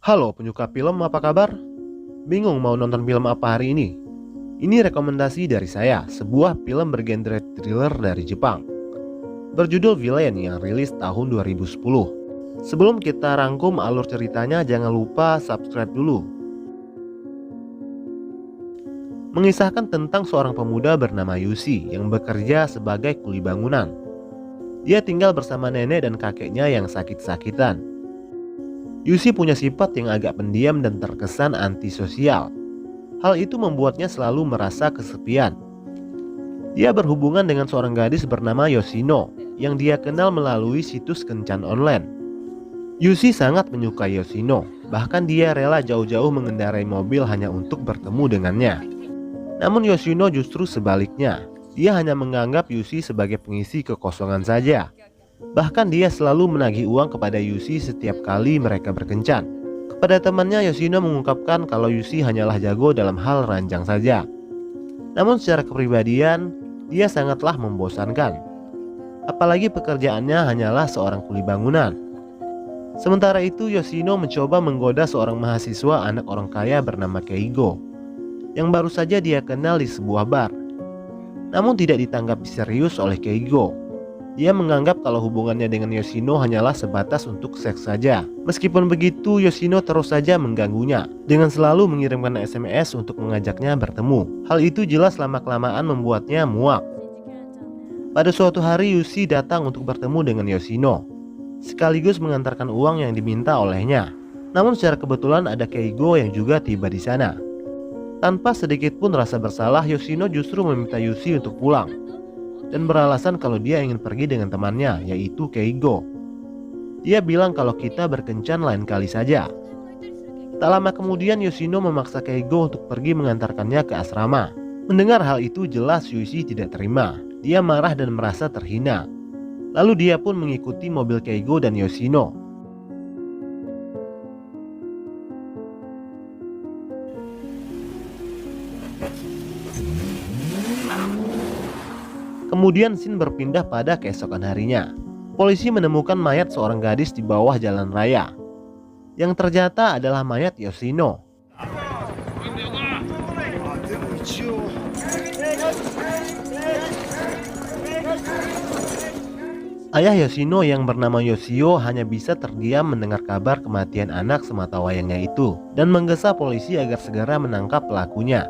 Halo penyuka film, apa kabar? Bingung mau nonton film apa hari ini? Ini rekomendasi dari saya, sebuah film bergenre thriller dari Jepang, berjudul Villain yang rilis tahun 2010. Sebelum kita rangkum alur ceritanya, jangan lupa subscribe dulu. Mengisahkan tentang seorang pemuda bernama Yushi yang bekerja sebagai kuli bangunan. Dia tinggal bersama nenek dan kakeknya yang sakit-sakitan. Yushi punya sifat yang agak pendiam dan terkesan antisosial. Hal itu membuatnya selalu merasa kesepian. Dia berhubungan dengan seorang gadis bernama Yoshino yang dia kenal melalui situs kencan online. Yushi sangat menyukai Yoshino, bahkan dia rela jauh-jauh mengendarai mobil hanya untuk bertemu dengannya. Namun Yoshino justru sebaliknya, dia hanya menganggap Yushi sebagai pengisi kekosongan saja. Bahkan dia selalu menagih uang kepada Yushi setiap kali mereka berkencan. Kepada temannya, Yoshino mengungkapkan kalau Yushi hanyalah jago dalam hal ranjang saja. Namun secara kepribadian, dia sangatlah membosankan. Apalagi pekerjaannya hanyalah seorang kuli bangunan. Sementara itu, Yoshino mencoba menggoda seorang mahasiswa anak orang kaya bernama Keigo, yang baru saja dia kenal di sebuah bar. Namun tidak ditanggapi serius oleh Keigo. Dia menganggap kalau hubungannya dengan Yoshino hanyalah sebatas untuk seks saja. Meskipun begitu, Yoshino terus saja mengganggunya dengan selalu mengirimkan SMS untuk mengajaknya bertemu. Hal itu jelas lama-kelamaan membuatnya muak. Pada suatu hari, Yushi datang untuk bertemu dengan Yoshino, sekaligus mengantarkan uang yang diminta olehnya. Namun secara kebetulan ada Keigo yang juga tiba di sana. Tanpa sedikit pun rasa bersalah, Yoshino justru meminta Yushi untuk pulang dan beralasan kalau dia ingin pergi dengan temannya, yaitu Keigo. Dia bilang kalau kita berkencan lain kali saja. Tak lama kemudian, Yoshino memaksa Keigo untuk pergi mengantarkannya ke asrama. Mendengar hal itu, jelas Yushi tidak terima. Dia marah dan merasa terhina. Lalu dia pun mengikuti mobil Keigo dan Yoshino. Kemudian scene berpindah pada keesokan harinya. Polisi menemukan mayat seorang gadis di bawah jalan raya. Yang ternyata adalah mayat Yoshino. Ayah Yoshino yang bernama Yoshio hanya bisa terdiam mendengar kabar kematian anak sematawayangnya itu dan menggesa polisi agar segera menangkap pelakunya.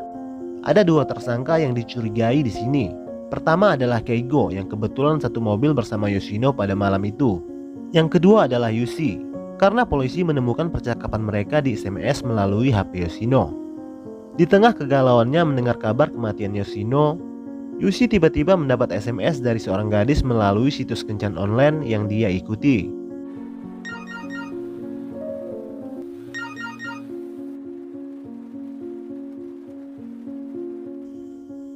Ada dua tersangka yang dicurigai di sini. Pertama adalah Keigo yang kebetulan satu mobil bersama Yoshino pada malam itu. Yang kedua adalah Yushi, karena polisi menemukan percakapan mereka di SMS melalui HP Yoshino. Di tengah kegalauannya mendengar kabar kematian Yoshino, Yushi tiba-tiba mendapat SMS dari seorang gadis melalui situs kencan online yang dia ikuti.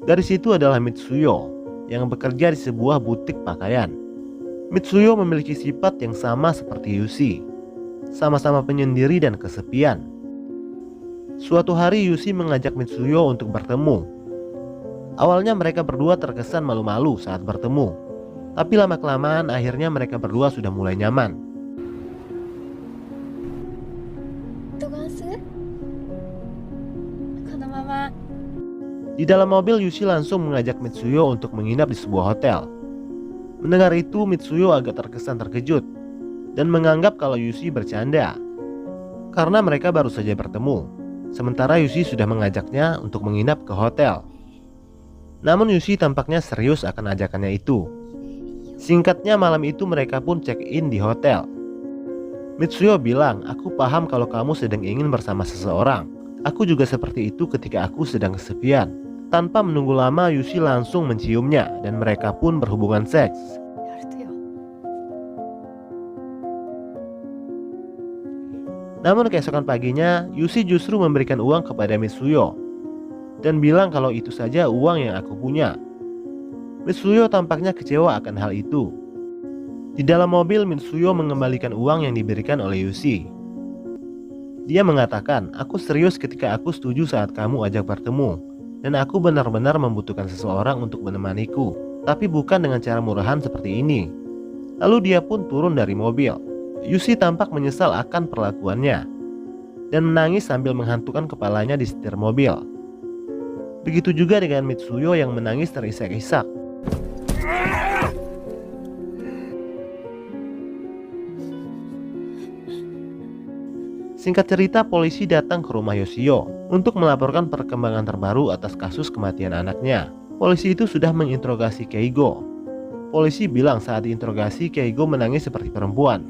Dari situ adalah Mitsuyo yang bekerja di sebuah butik pakaian. Mitsuyo memiliki sifat yang sama seperti Yushi, sama-sama penyendiri dan kesepian. Suatu hari Yushi mengajak Mitsuyo untuk bertemu. Awalnya mereka berdua terkesan malu-malu saat bertemu, tapi lama-kelamaan akhirnya mereka berdua sudah mulai nyaman. Di dalam mobil, Yushi langsung mengajak Mitsuyo untuk menginap di sebuah hotel. Mendengar itu, Mitsuyo agak terkesan terkejut dan menganggap kalau Yushi bercanda, karena mereka baru saja bertemu, sementara Yushi sudah mengajaknya untuk menginap ke hotel. Namun Yushi tampaknya serius akan ajakannya itu. Singkatnya, malam itu mereka pun check-in di hotel. Mitsuyo bilang, "Aku paham kalau kamu sedang ingin bersama seseorang. Aku juga seperti itu ketika aku sedang kesepian." Tanpa menunggu lama, Yushi langsung menciumnya dan mereka pun berhubungan seks. Namun keesokan paginya, Yushi justru memberikan uang kepada Mitsuyo dan bilang kalau itu saja uang yang aku punya. Mitsuyo tampaknya kecewa akan hal itu. Di dalam mobil, Mitsuyo mengembalikan uang yang diberikan oleh Yushi. Dia mengatakan, "Aku serius ketika aku setuju saat kamu ajak bertemu, dan aku benar-benar membutuhkan seseorang untuk menemaniku, tapi bukan dengan cara murahan seperti ini." Lalu dia pun turun dari mobil. Yushi tampak menyesal akan perlakuannya. dan menangis sambil menghantungkan kepalanya di setir mobil. Begitu juga dengan Mitsuyo yang menangis terisak-isak. Singkat cerita, polisi datang ke rumah Yoshio untuk melaporkan perkembangan terbaru atas kasus kematian anaknya. Polisi itu sudah menginterogasi Keigo. Polisi bilang saat diinterogasi, Keigo menangis seperti perempuan.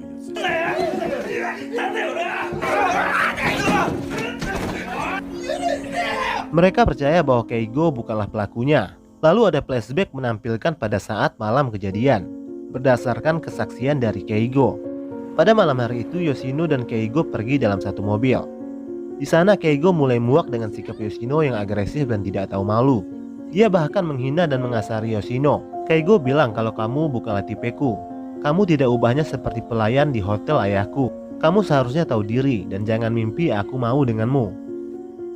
Mereka percaya bahwa Keigo bukanlah pelakunya. Lalu ada flashback menampilkan pada saat malam kejadian, berdasarkan kesaksian dari Keigo. Pada malam hari itu, Yoshino dan Keigo pergi dalam satu mobil. Di sana Keigo mulai muak dengan sikap Yoshino yang agresif dan tidak tahu malu. Dia bahkan menghina dan mengasari Yoshino. Keigo bilang kalau kamu bukanlah tipeku. Kamu tidak ubahnya seperti pelayan di hotel ayahku. Kamu seharusnya tahu diri dan jangan mimpi aku mau denganmu.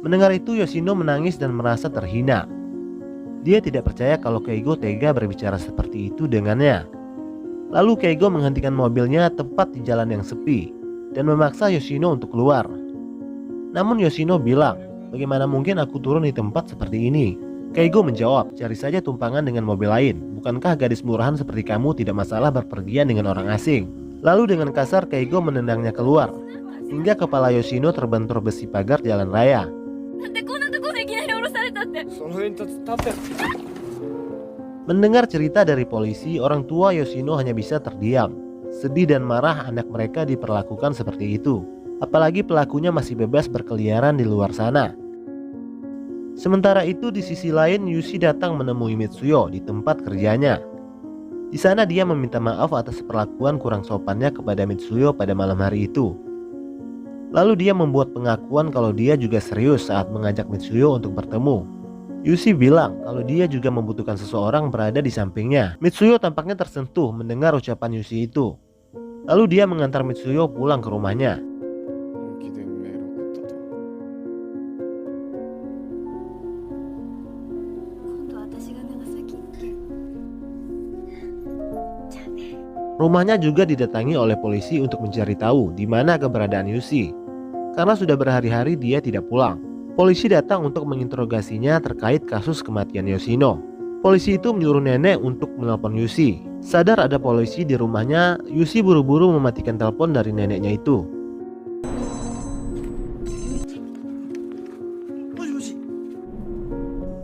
Mendengar itu, Yoshino menangis dan merasa terhina. Dia tidak percaya kalau Keigo tega berbicara seperti itu dengannya. Lalu Keigo menghentikan mobilnya tepat di jalan yang sepi dan memaksa Yoshino untuk keluar. Namun Yoshino bilang, bagaimana mungkin aku turun di tempat seperti ini? Keigo menjawab, cari saja tumpangan dengan mobil lain. Bukankah gadis murahan seperti kamu tidak masalah berpergian dengan orang asing? Lalu dengan kasar Keigo menendangnya keluar, hingga kepala Yoshino terbentur besi pagar jalan raya. Mendengar cerita dari polisi, orang tua Yoshino hanya bisa terdiam. Sedih dan marah anak mereka diperlakukan seperti itu. Apalagi pelakunya masih bebas berkeliaran di luar sana. Sementara itu di sisi lain, Yushi datang menemui Mitsuyo di tempat kerjanya. Di sana dia meminta maaf atas perlakuan kurang sopannya kepada Mitsuyo pada malam hari itu. Lalu dia membuat pengakuan kalau dia juga serius saat mengajak Mitsuyo untuk bertemu. Yushi bilang kalau dia juga membutuhkan seseorang berada di sampingnya. Mitsuyo tampaknya tersentuh mendengar ucapan Yushi itu. Lalu dia mengantar Mitsuyo pulang ke rumahnya. Rumahnya juga didatangi oleh polisi untuk mencari tahu di mana keberadaan Yushi. Karena sudah berhari-hari dia tidak pulang. Polisi datang untuk menginterogasinya terkait kasus kematian Yoshino. Polisi itu menyuruh nenek untuk menelpon Yushi. Sadar ada polisi di rumahnya, Yushi buru-buru mematikan telepon dari neneknya itu.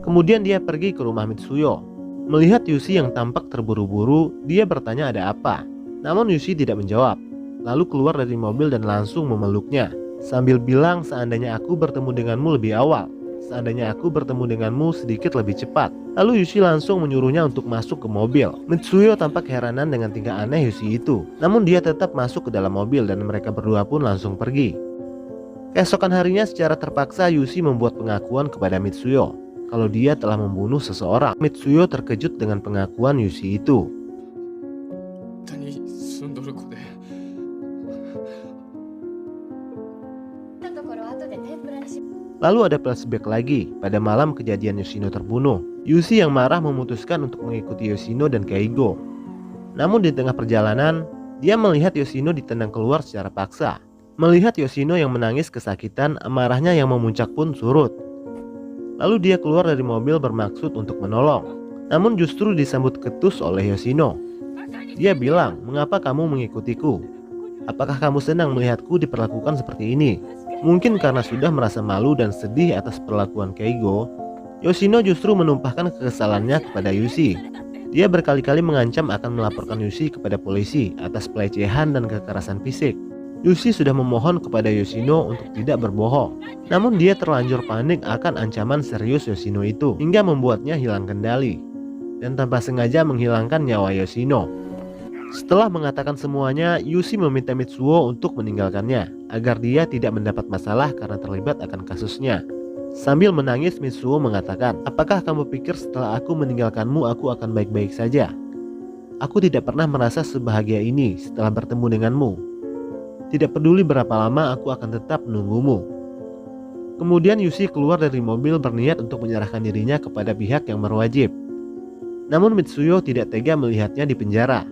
Kemudian dia pergi ke rumah Mitsuyo. Melihat Yushi yang tampak terburu-buru, dia bertanya ada apa. Namun Yushi tidak menjawab. Lalu keluar dari mobil dan langsung memeluknya, sambil bilang seandainya aku bertemu denganmu lebih awal, seandainya aku bertemu denganmu sedikit lebih cepat. Lalu Yushi langsung menyuruhnya untuk masuk ke mobil. Mitsuyo tampak keheranan dengan tingkah aneh Yushi itu. Namun dia tetap masuk ke dalam mobil dan mereka berdua pun langsung pergi. Keesokan harinya secara terpaksa Yushi membuat pengakuan kepada Mitsuyo kalau dia telah membunuh seseorang. Mitsuyo terkejut dengan pengakuan Yushi itu. Lalu ada flashback lagi pada malam kejadian Yoshino terbunuh. Yushi yang marah memutuskan untuk mengikuti Yoshino dan Keigo. Namun di tengah perjalanan, dia melihat Yoshino ditendang keluar secara paksa. Melihat Yoshino yang menangis kesakitan, amarahnya yang memuncak pun surut. Lalu dia keluar dari mobil bermaksud untuk menolong. Namun justru disambut ketus oleh Yoshino. Dia bilang, mengapa kamu mengikutiku? Apakah kamu senang melihatku diperlakukan seperti ini? Mungkin karena sudah merasa malu dan sedih atas perlakuan Keigo, Yoshino justru menumpahkan kekesalannya kepada Yushi. Dia berkali-kali mengancam akan melaporkan Yushi kepada polisi atas pelecehan dan kekerasan fisik. Yushi sudah memohon kepada Yoshino untuk tidak berbohong. Namun dia terlanjur panik akan ancaman serius Yoshino itu, hingga membuatnya hilang kendali dan tanpa sengaja menghilangkan nyawa Yoshino. Setelah mengatakan semuanya, Yushi meminta Mitsuo untuk meninggalkannya agar dia tidak mendapat masalah karena terlibat akan kasusnya. Sambil menangis, Mitsuo mengatakan, apakah kamu pikir setelah aku meninggalkanmu aku akan baik-baik saja? Aku tidak pernah merasa sebahagia ini setelah bertemu denganmu. Tidak peduli berapa lama aku akan tetap menunggumu. Kemudian Yushi keluar dari mobil berniat untuk menyerahkan dirinya kepada pihak yang berwajib. Namun Mitsuyo tidak tega melihatnya di penjara.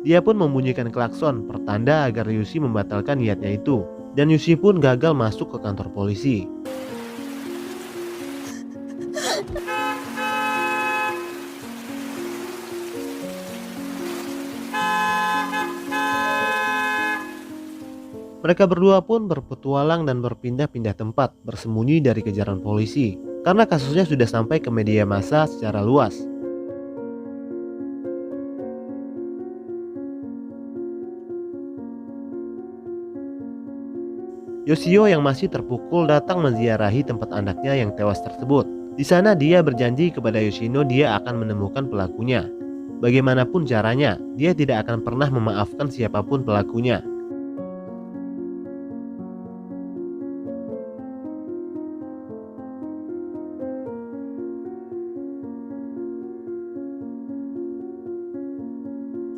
Dia pun membunyikan klakson pertanda agar Yushi membatalkan niatnya itu. dan Yushi pun gagal masuk ke kantor polisi. Mereka berdua pun berpetualang dan berpindah-pindah tempat bersembunyi dari kejaran polisi karena kasusnya sudah sampai ke media massa secara luas. Yoshio yang masih terpukul datang menziarahi tempat anaknya yang tewas tersebut. Di sana dia berjanji kepada Yoshino dia akan menemukan pelakunya. Bagaimanapun caranya, dia tidak akan pernah memaafkan siapapun pelakunya.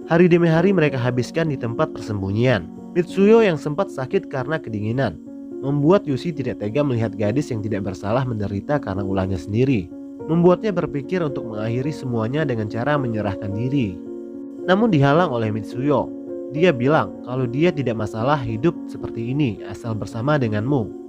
Hari demi hari mereka habiskan di tempat persembunyian. Mitsuyo yang sempat sakit karena kedinginan membuat Yushi tidak tega melihat gadis yang tidak bersalah menderita karena ulahnya sendiri. Membuatnya berpikir untuk mengakhiri semuanya dengan cara menyerahkan diri. Namun dihalang oleh Mitsuyo. Dia bilang kalau dia tidak masalah hidup seperti ini asal bersama denganmu.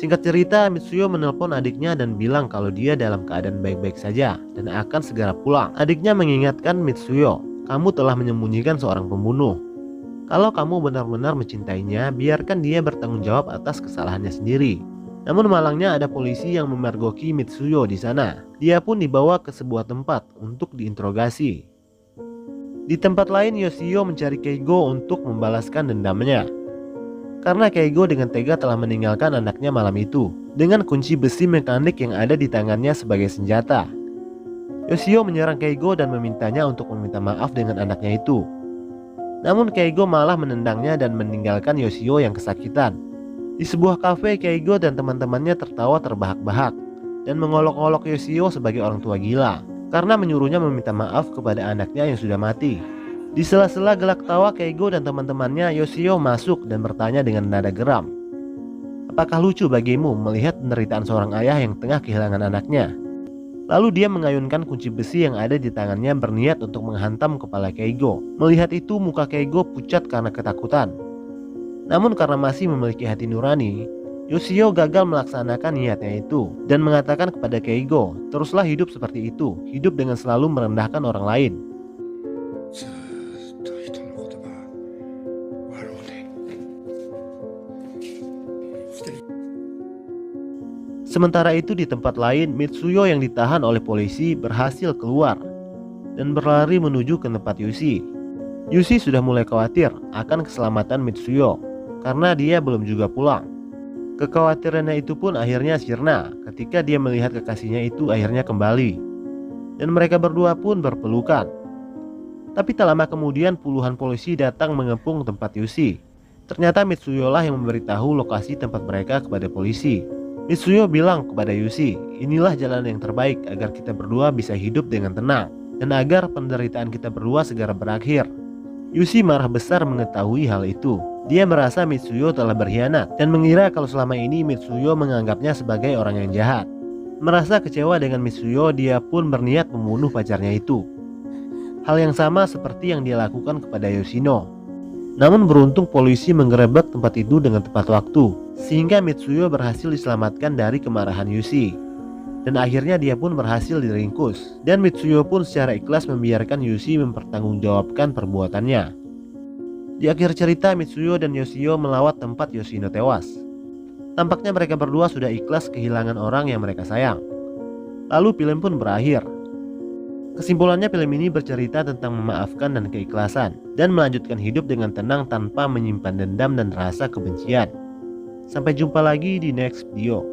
Singkat cerita, Mitsuyo menelpon adiknya dan bilang kalau dia dalam keadaan baik-baik saja dan akan segera pulang. Adiknya mengingatkan Mitsuyo, kamu telah menyembunyikan seorang pembunuh. Kalau kamu benar-benar mencintainya, biarkan dia bertanggung jawab atas kesalahannya sendiri. Namun malangnya ada polisi yang memergoki Mitsuyo di sana. Dia pun dibawa ke sebuah tempat untuk diinterogasi. Di tempat lain, Yoshio mencari Keigo untuk membalaskan dendamnya. Karena Keigo dengan tega telah meninggalkan anaknya malam itu dengan kunci besi mekanik yang ada di tangannya sebagai senjata. Yoshio menyerang Keigo dan memintanya untuk meminta maaf dengan anaknya itu. Namun Keigo malah menendangnya dan meninggalkan Yoshio yang kesakitan. Di sebuah kafe, Keigo dan teman-temannya tertawa terbahak-bahak dan mengolok-olok Yoshio sebagai orang tua gila karena menyuruhnya meminta maaf kepada anaknya yang sudah mati. Di sela-sela gelak tawa Keigo dan teman-temannya, Yoshio masuk dan bertanya dengan nada geram. Apakah lucu bagimu melihat penderitaan seorang ayah yang tengah kehilangan anaknya? Lalu dia mengayunkan kunci besi yang ada di tangannya berniat untuk menghantam kepala Keigo. Melihat itu muka Keigo pucat karena ketakutan. Namun karena masih memiliki hati nurani, Yoshio gagal melaksanakan niatnya itu dan mengatakan kepada Keigo, teruslah hidup seperti itu, hidup dengan selalu merendahkan orang lain. Sementara itu di tempat lain, Mitsuyo yang ditahan oleh polisi berhasil keluar dan berlari menuju ke tempat Yushi. Yushi sudah mulai khawatir akan keselamatan Mitsuyo karena dia belum juga pulang. Kekhawatirannya itu pun akhirnya sirna ketika dia melihat kekasihnya itu akhirnya kembali. Dan mereka berdua pun berpelukan. Tapi tak lama kemudian puluhan polisi datang mengepung tempat Yushi. Ternyata Mitsuyo lah yang memberitahu lokasi tempat mereka kepada polisi. Mitsuyo bilang kepada Yushi, inilah jalan yang terbaik agar kita berdua bisa hidup dengan tenang dan agar penderitaan kita berdua segera berakhir. Yushi marah besar mengetahui hal itu. Dia merasa Mitsuyo telah berkhianat dan mengira kalau selama ini Mitsuyo menganggapnya sebagai orang yang jahat. Merasa kecewa dengan Mitsuyo, dia pun berniat membunuh pacarnya itu. Hal yang sama seperti yang dia lakukan kepada Yoshino. Namun beruntung polisi menggerebek tempat itu dengan tepat waktu, sehingga Mitsuyo berhasil diselamatkan dari kemarahan Yushi. Dan akhirnya dia pun berhasil diringkus. Dan Mitsuyo pun secara ikhlas membiarkan Yushi mempertanggungjawabkan perbuatannya. Di akhir cerita, Mitsuyo dan Yoshio melawat tempat Yoshino tewas. Tampaknya mereka berdua sudah ikhlas kehilangan orang yang mereka sayang. Lalu film pun berakhir. Kesimpulannya, film ini bercerita tentang memaafkan dan keikhlasan dan melanjutkan hidup dengan tenang tanpa menyimpan dendam dan rasa kebencian. Sampai jumpa lagi di next video.